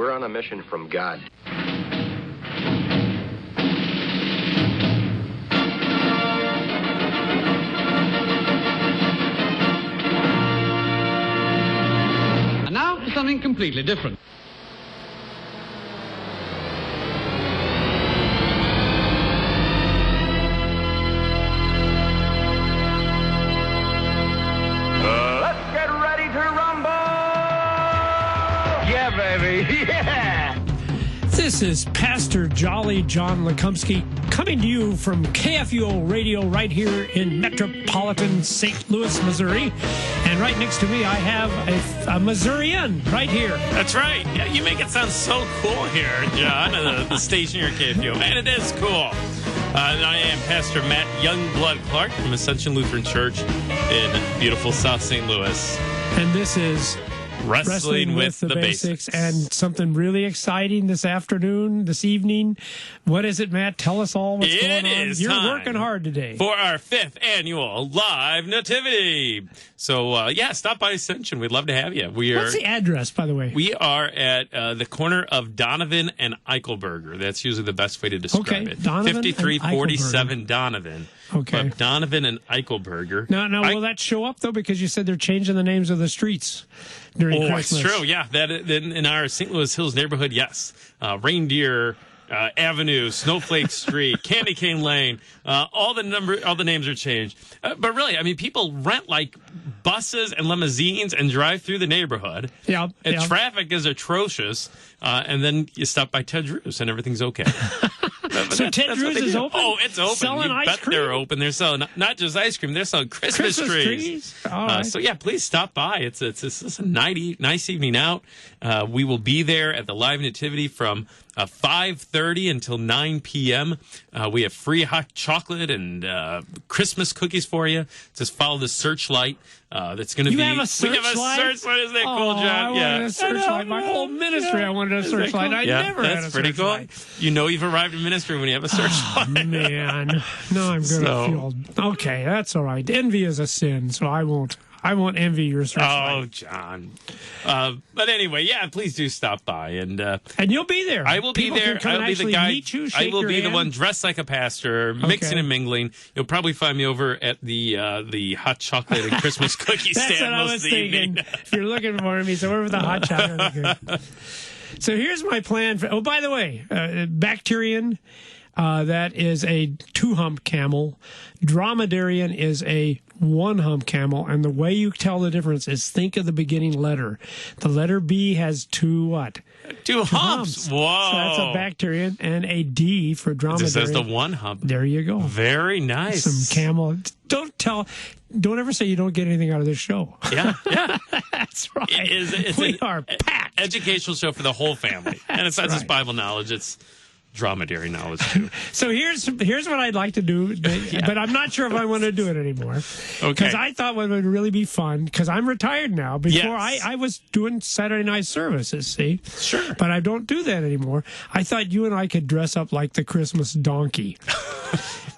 We're on a mission from God. And now for something completely different. Let's get ready to rumble! Yeah, baby, yeah! This is Pastor Jolly John Lekumsky coming to you from KFUO Radio right here in metropolitan St. Louis, Missouri. And right next to me, I have a Missourian right here. That's right. Yeah, you make it sound so cool here, John, at the station here at KFUO. Man, it is cool. And I am Pastor Matt Youngblood Clark from Ascension Lutheran Church in beautiful South St. Louis. And this is Wrestling with the Basics. And something really exciting this afternoon, this evening. What is it, Matt? Tell us all what's going on. It is You're time working hard today. for our 5th annual live nativity. So, stop by Ascension. We'd love to have you. What's the address, by the way? We are at the corner of Donovan and Eichelberger. That's usually the best way to describe it. Donovan 5347 Donovan. Okay. But Donovan and Eichelberger. Now, will that show up, though? Because you said they're changing the names of the streets during Christmas. It's true. Yeah, that in our St. Louis Hills neighborhood, yes. Reindeer Avenue, Snowflake Street, Candy Cane Lane, all the names are changed. But really, I mean, people rent like buses and limousines and drive through the neighborhood. Yeah. And traffic is atrocious. And then you stop by Ted Drew's and everything's okay. So Ted Drew's is open? Oh, it's open. Selling you ice bet cream? they're open. They're selling not just ice cream. They're selling Christmas trees. All right. So yeah, please stop by. It's a nice evening out. We will be there at the live nativity from 5:30 until 9 p.m. We have free hot chocolate and Christmas cookies for you. Just follow the searchlight. That's going to be. You have a searchlight? We have a searchlight. Isn't that cool, John? I wanted a searchlight. My whole ministry, I wanted a searchlight. Cool? I never had a that's pretty searchlight. cool. You know you've arrived in ministry when you have a searchlight. Oh, man. No, I'm going to feel... Okay, that's all right. Envy is a sin, so I won't envy your searchlight. Oh, John. But anyway, yeah, please do stop by. And you'll be there. I will be there. I'll be the guy. Meet you, I will be hand. the one dressed like a pastor, mixing and mingling. You'll probably find me over at the hot chocolate and Christmas cookie That's stand what I most was of the evening. thinking. If you're looking for me, so over the hot chocolate. So here's my plan. By the way, Bacterian, that is a 2-hump camel. Dromedarian is a 1-hump camel. And the way you tell the difference is think of the beginning letter. The letter B has 2 what? 2 humps. Whoa. So that's a Bacterian, and a D for Dromedarian. This is the 1 hump. There you go. Very nice. Some camel. Don't ever say you don't get anything out of this show. Yeah. That's right. We are packed. Educational show for the whole family. And it's not just Bible knowledge, it's dromedary knowledge too. So here's what I'd like to do, but I'm not sure if I want to do it anymore. Okay. Because I thought what would really be fun, because I'm retired now. Before I was doing Saturday night services, see? Sure. But I don't do that anymore. I thought you and I could dress up like the Christmas donkey.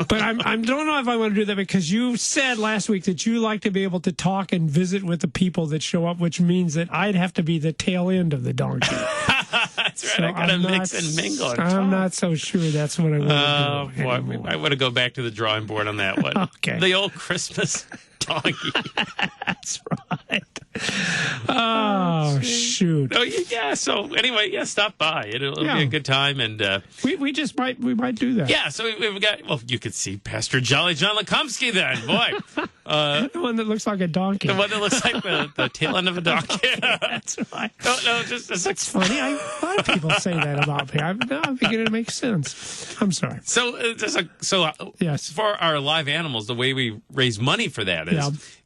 But I don't know if I want to do that, because you said last week that you like to be able to talk and visit with the people that show up, which means that I'd have to be the tail end of the donkey. That's right. I got to mix and mingle. I'm not so sure that's what I want to do. Boy, I want to go back to the drawing board on that one. Okay. The old Christmas donkey. That's right. Oh, shoot. Oh, yeah. So anyway, stop by. It'll be a good time, and we might do that. Yeah. So we've got. Well, you could see Pastor Jolly John Lekumsky then, boy. The one that looks like a donkey. The one that looks like the tail end of a donkey. That's right. No, just that's funny. A lot of people say that about me. I'm beginning to make sense. I'm sorry. So, yes. For our live animals, the way we raise money for that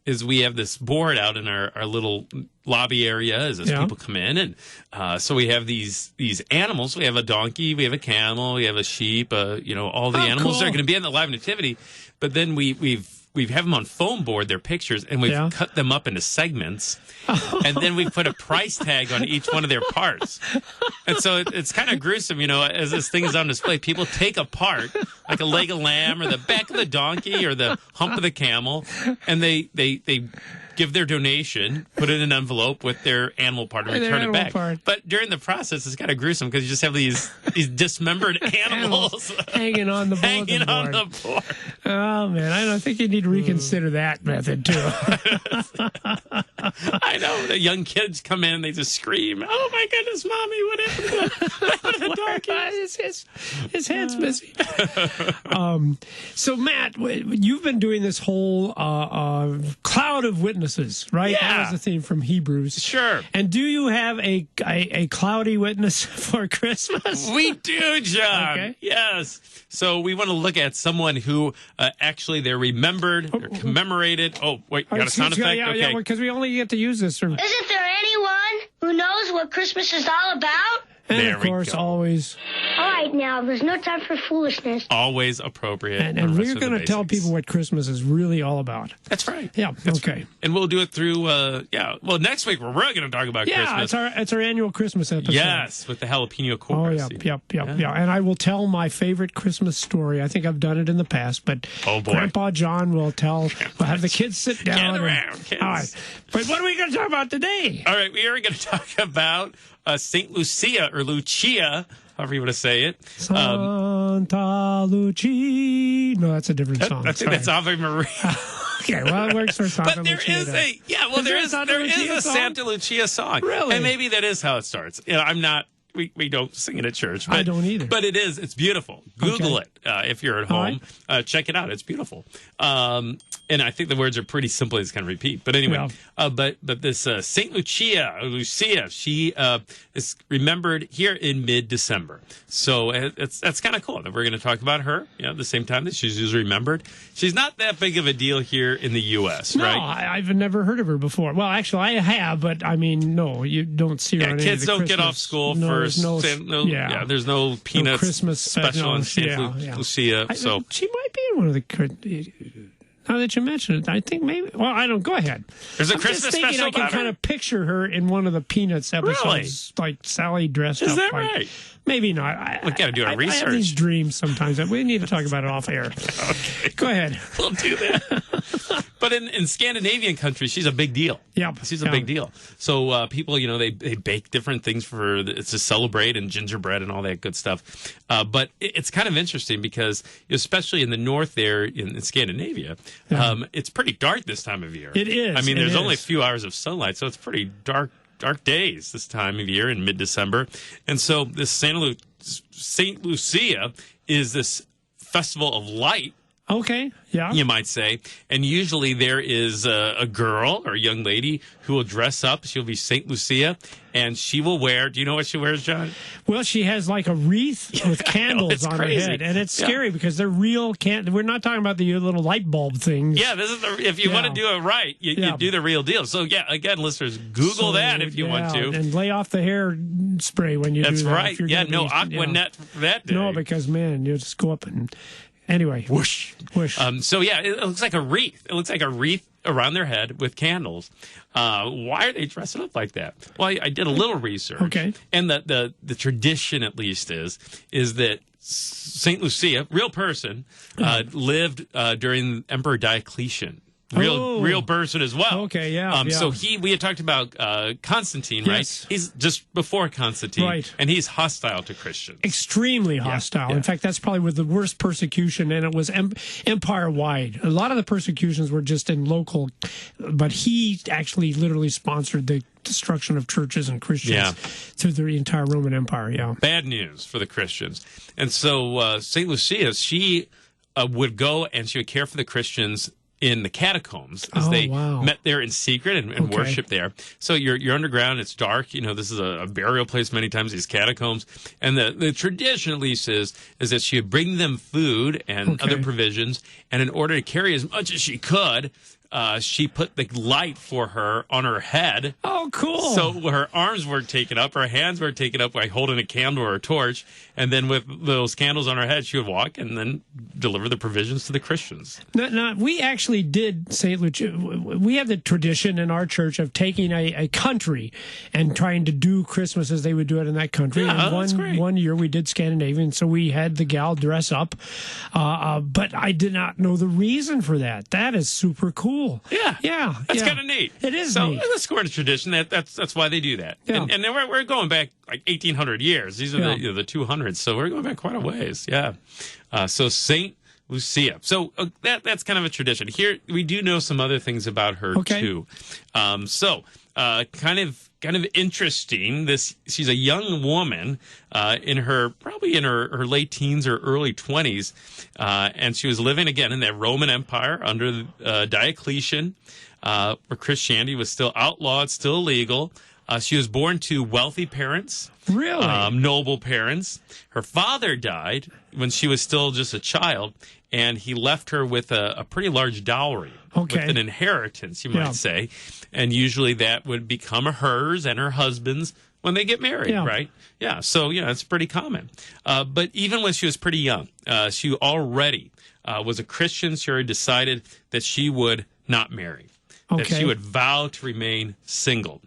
is we have this board out in our little lobby area as people come in, and so we have these animals. We have a donkey, we have a camel, we have a sheep. All the animals that are going to be in the live nativity. But then we have them on foam board, their pictures, and we've cut them up into segments, and then we put a price tag on each one of their parts. And so it's kind of gruesome, as this thing is on display. People take apart, like a leg of lamb or the back of the donkey or the hump of the camel, and they give their donation, put it in an envelope with their animal part, and return it back. But during the process, it's kind of gruesome because you just have these dismembered animals hanging on the bulletin board. On the board. Oh man, I think you need to reconsider that method too. I know the young kids come in, they just scream, "Oh my goodness, mommy, what happened to the donkey? His head's missing." So Matt, you've been doing this whole cloud of witnesses, right? Yeah. That was the theme from Hebrews. Sure. And do you have a cloudy witness for Christmas? We do, John. Okay. Yes. So we want to look at someone who actually they're remembered, they're commemorated. Oh, wait, you got a sound effect? Yeah, okay. yeah, because we only get to use this. Isn't there anyone who knows what Christmas is all about? And there of course, always. All right, now, there's no time for foolishness. Always appropriate. And we're going to tell people what Christmas is really all about. That's right. Yeah, That's okay. Right. And we'll do it through, well, next week we're really going to talk about Christmas. Yeah, it's our annual Christmas episode. Yes, with the jalapeno chorus. Oh, yeah. And I will tell my favorite Christmas story. I think I've done it in the past, but Grandpa John will have the kids sit down. Gather around, kids. All right. But what are we going to talk about today? All right, we are going to talk about St. Lucia, or Lucia, however you want to say it. Santa Lucia. No, that's a different song. I think that's Ave Maria. Okay, well, it works for Santa But there Lucia. is there is a Santa Lucia song. Really? And maybe that is how it starts. I'm not. We don't sing it at church. But, I don't either. But it is. It's beautiful. Google it if you're at home. Right. Check it out. It's beautiful. And I think the words are pretty simple. It's kind of repeat. But anyway, but this Saint Lucia, she is remembered here in mid-December. So that's kind of cool that we're going to talk about her. At the same time that she's remembered. She's not that big of a deal here in the U.S. No, right? I've never heard of her before. Well, actually, I have, but I mean, no, you don't see her. Yeah, on kids don't get off school for there's no Peanuts Christmas special on Saint Lucia. So she might be in one of the. Now that you mention it, I think maybe. Well, I don't. Go ahead. There's a I'm Christmas just thinking special I can about her? kind of picture her in one of the Peanuts episodes, like Sally dressed up. Is that like, right? Maybe not. We got to do our research. I have these dreams sometimes. We need to talk about it off air. Okay. Go ahead. We'll do that. But in Scandinavian countries, she's a big deal. Yep. She's a big deal. So people, they bake different things to celebrate, and gingerbread and all that good stuff. But it's kind of interesting because, especially in the north there in Scandinavia, it's pretty dark this time of year. It is. I mean, there's only a few hours of sunlight, so it's pretty dark days this time of year in mid-December. And so this Saint Lucia is this festival of light. Okay, yeah. You might say. And usually there is a girl or a young lady who will dress up. She'll be St. Lucia, and she will wear, do you know what she wears, John? Well, she has like a wreath with candles on crazy. her head. And it's scary because they're real we're not talking about the little light bulb things. Yeah, this is if you want to do it right, you do the real deal. So, again, listeners, Google that if you want to. And lay off the hair spray when you do that. That's right. Yeah, no Aquanet for that day. No, because, man, you just go up and... Anyway, whoosh. So it looks like a wreath. It looks like a wreath around their head with candles. Why are they dressing up like that? Well, I did a little research. Okay. And the tradition, at least, is that Saint Lucia, real person, lived during Emperor Diocletian. Real person as well. Okay, yeah. So we had talked about Constantine, right? Yes. He's just before Constantine, right? And he's hostile to Christians. Extremely hostile. Yeah. In fact, that's probably the worst persecution, and it was empire-wide. A lot of the persecutions were just in local, but he actually literally sponsored the destruction of churches and Christians through the entire Roman Empire. Yeah. Bad news for the Christians. And so St. Lucia, she would go and she would care for the Christians in the catacombs as they met there in secret and worship there. So you're underground, it's dark. This is a burial place many times, these catacombs. And the tradition, at least, is that she would bring them food and other provisions. And in order to carry as much as she could, she put the light for her on her head. Oh, cool. So her arms were taken up, her hands were taken up by holding a candle or a torch, and then with those candles on her head, she would walk and then deliver the provisions to the Christians. Now, we actually did St. Lucia. We have the tradition in our church of taking a country and trying to do Christmas as they would do it in that country. Yeah, and that's great. One year we did Scandinavian, so we had the gal dress up. But I did not know the reason for that. That is super cool. cool. Yeah. That's kind of neat. It is so, neat. Let's go into tradition. That's why they do that. Yeah. And then we're going back like 1,800 years. These are the 200s. So we're going back quite a ways. Yeah. So Saint Lucia. So that's kind of a tradition. Here we do know some other things about her too. Kind of interesting. She's a young woman probably in her late teens or early 20s, and she was living again in that Roman Empire under Diocletian, where Christianity was still outlawed, still illegal. She was born to wealthy parents. Really? Noble parents. Her father died when she was still just a child, and he left her with a pretty large dowry, with an inheritance, you might say. And usually that would become hers and her husband's when they get married, right? Yeah, so, it's pretty common. But even when she was pretty young, she already was a Christian. She already decided that she would not marry. That she would vow to remain single.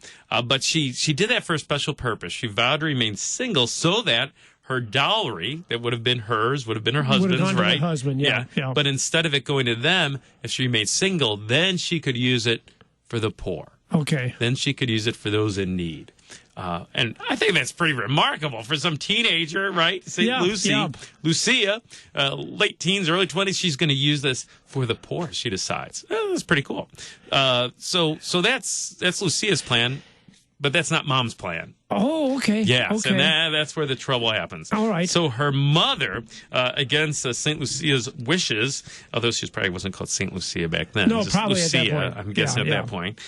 But she did that for a special purpose. She vowed to remain single so that her dowry that would have been hers would have been her husband's, right? To the husband, yeah. But instead of it going to them, if she remained single, then she could use it for the poor. Okay. Then she could use it for those in need. And I think that's pretty remarkable for some teenager, right? Lucia, late teens, early 20s, she's going to use this for the poor, she decides. That's pretty cool. So that's Lucia's plan, but that's not Mom's plan. Oh, okay. Yes, and that's where the trouble happens. All right. So her mother, against St. Lucia's wishes, although she probably wasn't called St. Lucia back then. No, probably Lucia, at that point. I'm guessing at that point,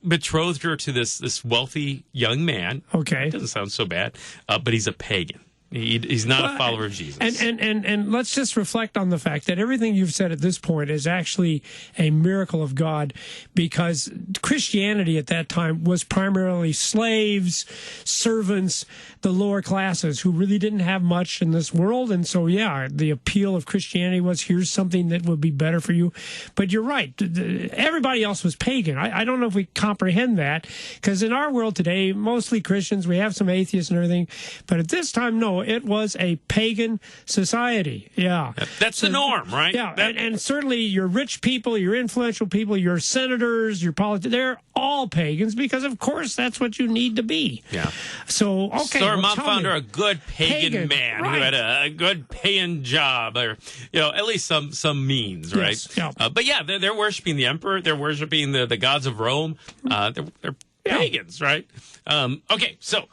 betrothed her to this wealthy young man. Okay. Doesn't sound so bad, but he's a pagan. He's not a follower of Jesus. And let's just reflect on the fact that everything you've said at this point is actually a miracle of God, because Christianity at that time was primarily slaves, servants, the lower classes who really didn't have much in this world. And so, the appeal of Christianity was, here's something that would be better for you. But you're right. Everybody else was pagan. I don't know if we comprehend that, because in our world today, mostly Christians, we have some atheists and everything. But at this time, no, it was a pagan society. Yeah. That's the norm, right? Yeah. And certainly your rich people, your influential people, your senators, your politicians, they're all pagans, because, of course, that's what you need to be. Yeah. So, okay. So her mom found her a good pagan man who had a good paying job, or, at least some means, right? Yes. Yeah. But they're worshiping the emperor. They're worshiping the gods of Rome. They're pagans, right? Okay. So,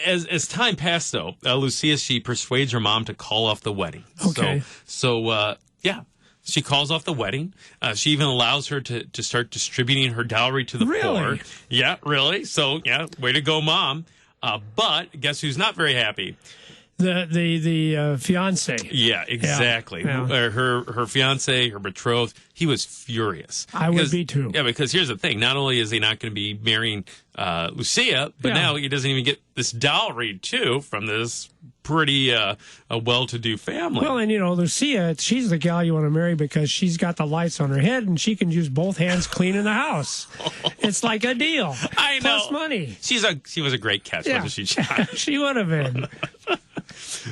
as time passed, though, Lucia, she persuades her mom to call off the wedding. Okay. So she calls off the wedding. She even allows her to start distributing her dowry to the poor. Yeah, really. So, way to go, Mom. But guess who's not very happy? The fiance. Yeah, exactly. Yeah. Her fiance, her betrothed, he was furious. I would be too. Yeah, because here's the thing. Not only is he not going to be marrying Lucia, but now he doesn't even get this dowry, too, from this pretty well-to-do family. Well, and, Lucia, she's the gal you want to marry because she's got the lights on her head and she can use both hands cleaning the house. It's like a deal. I know. Plus money. She was a great catch, wasn't she, John? She would have been.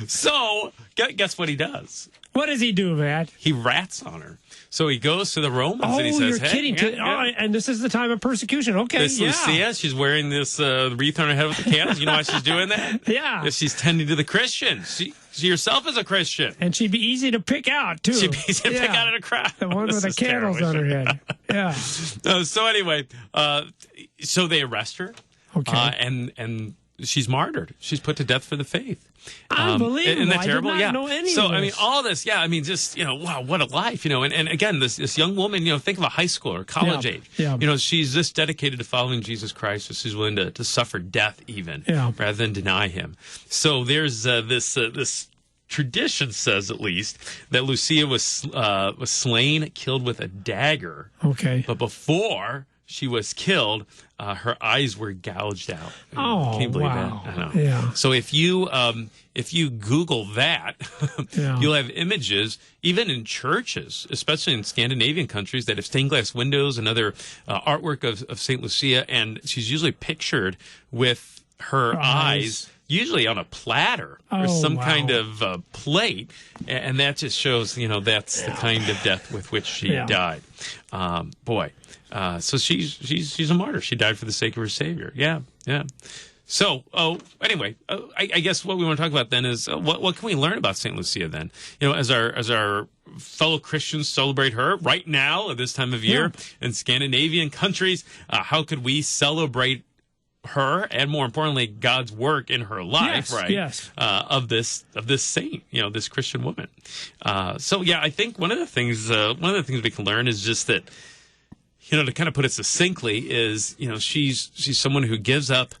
So, guess what he does? What does he do, Matt? He rats on her. So he goes to the Romans and he says, you're kidding. And this is the time of persecution. Okay, this Lucia, she's wearing this wreath on her head with the candles. You know why she's doing that? Yeah. Because she's tending to the Christians. She herself is a Christian. And she'd be easy to pick out, too. She'd be easy to pick out in a crowd. The one with the candles on her head. Yeah. So anyway, so they arrest her. Okay. And she's martyred. She's put to death for the faith. Unbelievable. Isn't that terrible? I did not know any so, of this. all this, just, wow, what a life, and again, this young woman, think of a high schooler, college age. Yeah. She's just dedicated to following Jesus Christ, so she's willing to suffer death even, rather than deny him. So there's this tradition says, at least, that Lucia was slain, killed with a dagger. Okay. But before she was killed, her eyes were gouged out. Oh, can you believe wow. that? I know. Yeah. So if you Google that, you'll have images, even in churches, especially in Scandinavian countries, that have stained glass windows and other artwork of St. Lucia, and she's usually pictured with her eyes usually on a platter or some kind of plate, and that just shows, that's the kind of death with which she died. So she's a martyr. She died for the sake of her Savior. Yeah. So, anyway, I guess what we want to talk about then is what can we learn about St. Lucia then? As our fellow Christians celebrate her right now at this time of year in Scandinavian countries, how could we celebrate her and, more importantly, God's work in her life, of this saint, this Christian woman. I think one of the things we can learn is just that, to kind of put it succinctly, is she's someone who gives up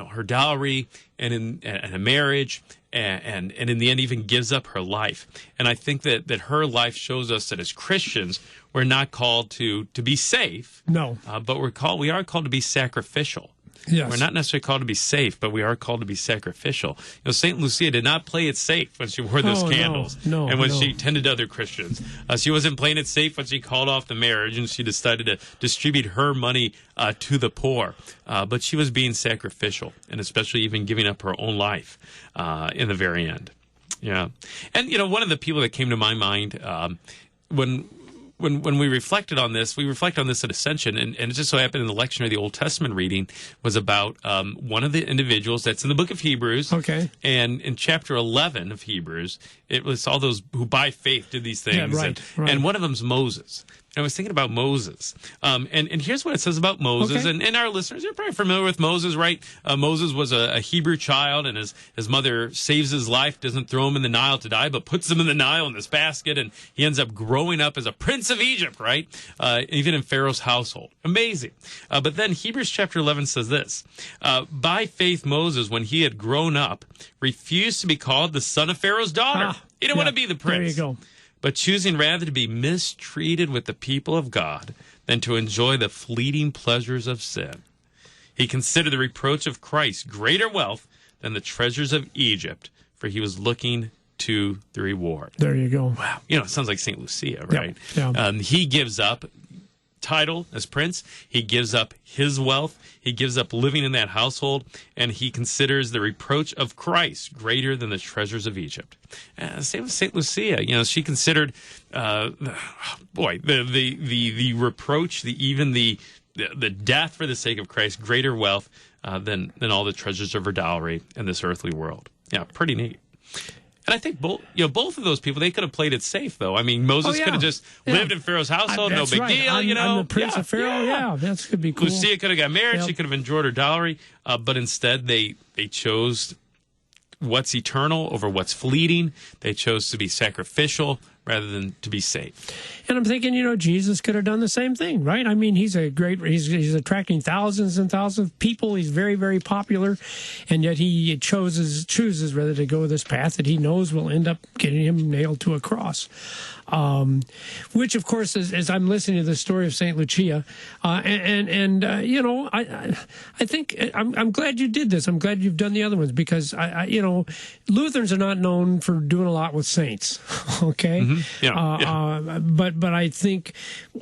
her dowry and in a marriage, and in the end even gives up her life. And I think that her life shows us that as Christians, we're not called to be safe. No. But we are called to be sacrificial. Yes. We're not necessarily called to be safe, but we are called to be sacrificial. St. Lucia did not play it safe when she wore those candles and when she tended to other Christians. She wasn't playing it safe when she called off the marriage and she decided to distribute her money to the poor. But she was being sacrificial, and especially even giving up her own life in the very end. Yeah. And, one of the people that came to my mind when we reflected on this, we reflect on this at Ascension, and it just so happened in the lectionary, the Old Testament reading was about one of the individuals that's in the book of Hebrews. Okay. And in chapter 11 of Hebrews, it was all those who by faith did these things. Yeah, right. And one of them's Moses. And I was thinking about Moses. And here's what it says about Moses. Okay. And our listeners, you're probably familiar with Moses, right? Moses was a Hebrew child, and his mother saves his life, doesn't throw him in the Nile to die, but puts him in the Nile in this basket, and he ends up growing up as a prince of Egypt, right? Even in Pharaoh's household. Amazing. But then Hebrews chapter 11 says this. By faith, Moses, when he had grown up, refused to be called the son of Pharaoh's daughter. He didn't want to be the prince. There you go. But choosing rather to be mistreated with the people of God than to enjoy the fleeting pleasures of sin. He considered the reproach of Christ greater wealth than the treasures of Egypt, for he was looking to the reward. There you go. Wow. It sounds like St. Lucia, right? Yeah. He gives up title as prince. He gives up his wealth. He gives up living in that household, and he considers the reproach of Christ greater than the treasures of Egypt. Same with St. Lucia. She considered, the reproach, the death for the sake of Christ, greater wealth than all the treasures of her dowry in this earthly world. Yeah, pretty neat. And I think both of those people, they could have played it safe, though. I mean, Moses could have just lived in Pharaoh's household, no big deal, I'm the prince of Pharaoh. Yeah, that could be cool. Lucia could have got married. She could have enjoyed her dowry. But instead, they chose what's eternal over what's fleeting. They chose to be sacrificial rather than to be safe. And I'm thinking, Jesus could have done the same thing, right? I mean, he's he's attracting thousands and thousands of people. He's very, very popular, and yet he chooses rather to go this path that he knows will end up getting him nailed to a cross. Which, of course, as I'm listening to the story of St. Lucia, I think I'm glad you did this. I'm glad you've done the other ones because, Lutherans are not known for doing a lot with saints, okay? Mm-hmm. But I think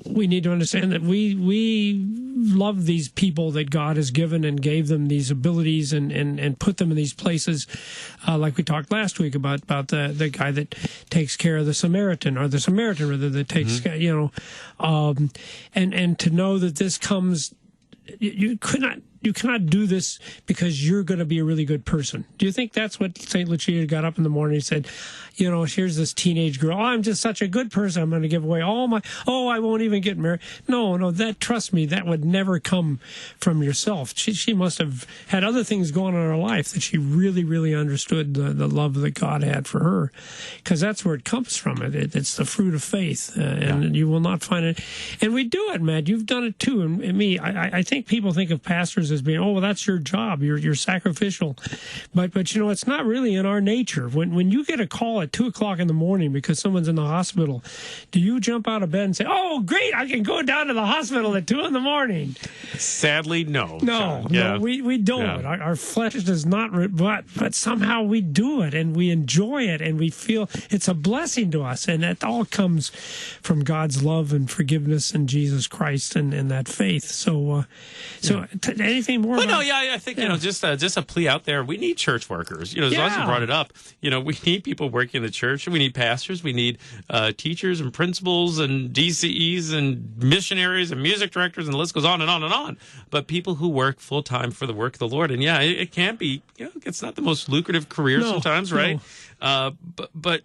we need to understand that we love these people that God has given and gave them these abilities and put them in these places, like we talked last week about the guy that takes care of the Samaritan, or the Samaritan rather, that takes care, and to know that this comes, you cannot do this because you're going to be a really good person. Do you think that's what St. Lucia got up in the morning and said, here's this teenage girl. Oh, I'm just such a good person. I'm going to give away all my, I won't even get married. No, trust me, that would never come from yourself. She must have had other things going on in her life that she really, really understood the love that God had for her, because that's where it comes from. It's the fruit of faith, and you will not find it. And we do it, Matt. You've done it too. And me, I think people think of pastors as being, well, that's your job. You're sacrificial. But it's not really in our nature. When you get a call at 2:00 in the morning because someone's in the hospital, do you jump out of bed and say, oh, great, I can go down to the hospital at 2 a.m? Sadly, no. No, we don't. Yeah. Our flesh does not, but somehow we do it and we enjoy it and we feel it's a blessing to us. And it all comes from God's love and forgiveness in Jesus Christ and that faith. So anything anything more? Well, no, yeah, I think just a plea out there. We need church workers. As long as you brought it up, we need people working in the church. We need pastors. We need teachers and principals and DCEs and missionaries and music directors, and the list goes on and on and on. But people who work full time for the work of the Lord, and it can be. It's not the most lucrative career sometimes, right? But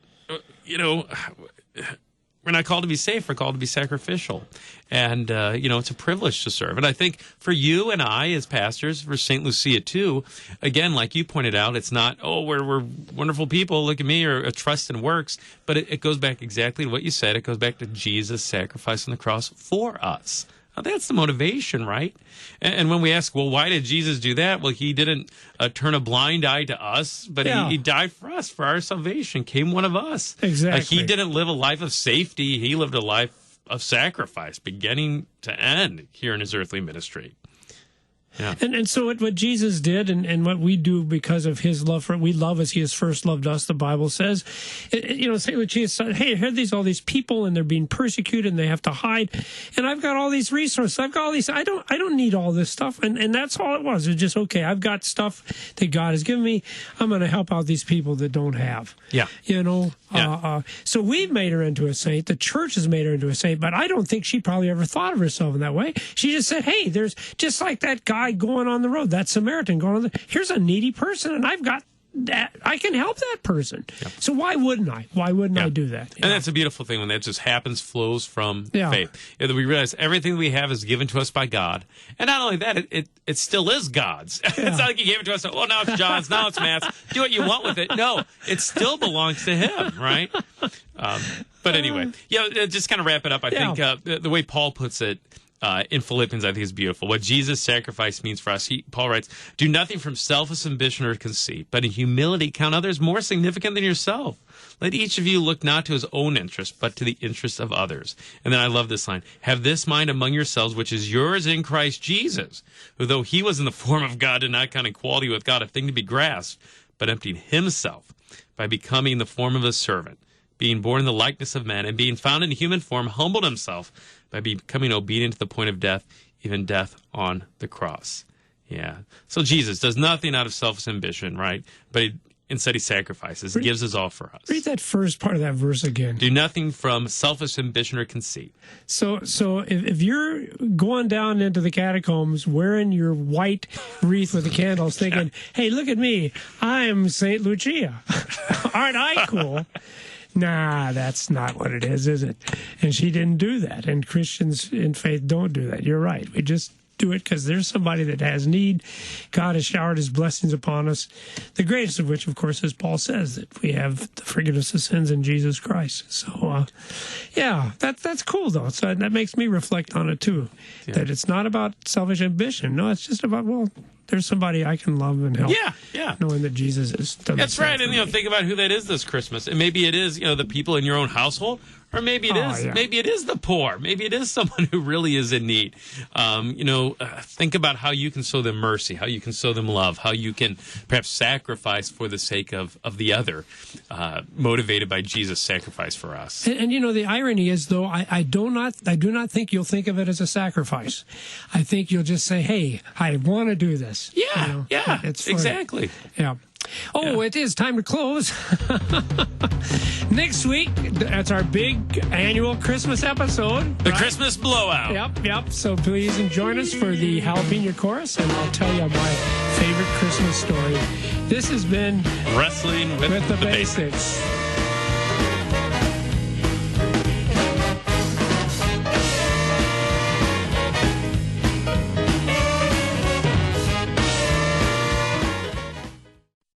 we're not called to be safe. We're called to be sacrificial. And, it's a privilege to serve. And I think for you and I as pastors, for St. Lucia too, again, like you pointed out, it's not, we're wonderful people, look at me, or a trust in works. But it goes back exactly to what you said. It goes back to Jesus' sacrifice on the cross for us. Now, that's the motivation, right? And when we ask, well, why did Jesus do that? Well, he didn't turn a blind eye to us, but he died for us, for our salvation, came one of us. Exactly. He didn't live a life of safety. He lived a life of sacrifice, beginning to end here in his earthly ministry. Yeah. And so what Jesus did and what we do because of his love for it, we love as he has first loved us, the Bible says. St. Lucia said, hey, here are all these people and they're being persecuted and they have to hide. And I've got all these resources. I've got all these. I don't need all this stuff. And that's all it was. It's just, okay, I've got stuff that God has given me. I'm going to help out these people that don't have. Yeah. So we've made her into a saint. The church has made her into a saint, but I don't think she probably ever thought of herself in that way. She just said, hey, there's just like that guy going on the road, that Samaritan going on here's a needy person, and I've got that. I can help that person. Yep. So why wouldn't I? Why wouldn't I do that? And that's a beautiful thing when that just happens, flows from faith. That we realize everything we have is given to us by God. And not only that, it still is God's. It's not like he gave it to us, now it's John's, now it's Matt's. Do what you want with it. No, it still belongs to him, right? But anyway, just kind of wrap it up. I think the way Paul puts it, in Philippians, I think is beautiful. What Jesus' sacrifice means for us. Paul writes, do nothing from selfish ambition or conceit, but in humility count others more significant than yourself. Let each of you look not to his own interest, but to the interest of others. And then I love this line, have this mind among yourselves, which is yours in Christ Jesus, who though he was in the form of God, did not count equality with God a thing to be grasped, but emptied himself by becoming the form of a servant, being born in the likeness of men, and being found in human form, humbled himself by becoming obedient to the point of death, even death on the cross. Yeah. So Jesus does nothing out of selfish ambition, right? But instead he sacrifices, gives his all for us. Read that first part of that verse again. Do nothing from selfish ambition or conceit. So if you're going down into the catacombs wearing your white wreath with the candles thinking, hey, look at me, I'm St. Lucia. Aren't I cool? Nah, that's not what it is it? And she didn't do that. And Christians in faith don't do that. You're right. We just do it because there's somebody that has need. God has showered his blessings upon us, the greatest of which, of course, as Paul says, that we have the forgiveness of sins in Jesus Christ. So, that's cool, though. So that makes me reflect on it, too, that it's not about selfish ambition. No, it's just about, there's somebody I can love and help. Yeah. Knowing that Jesus is. That's right. And, think about who that is this Christmas. And maybe it is, the people in your own household. Or maybe it is. Yeah. Maybe it is the poor. Maybe it is someone who really is in need. Think about how you can show them mercy, how you can show them love, how you can perhaps sacrifice for the sake of the other, motivated by Jesus' sacrifice for us. And the irony is, though, I do not think you'll think of it as a sacrifice. I think you'll just say, "Hey, I want to do this." Yeah, it's exactly. Yeah. It is time to close. Next week, that's our big annual Christmas episode. The Christmas blowout. Yep. So please join us for the jalapeno chorus, and I'll tell you my favorite Christmas story. This has been Wrestling with the Basics.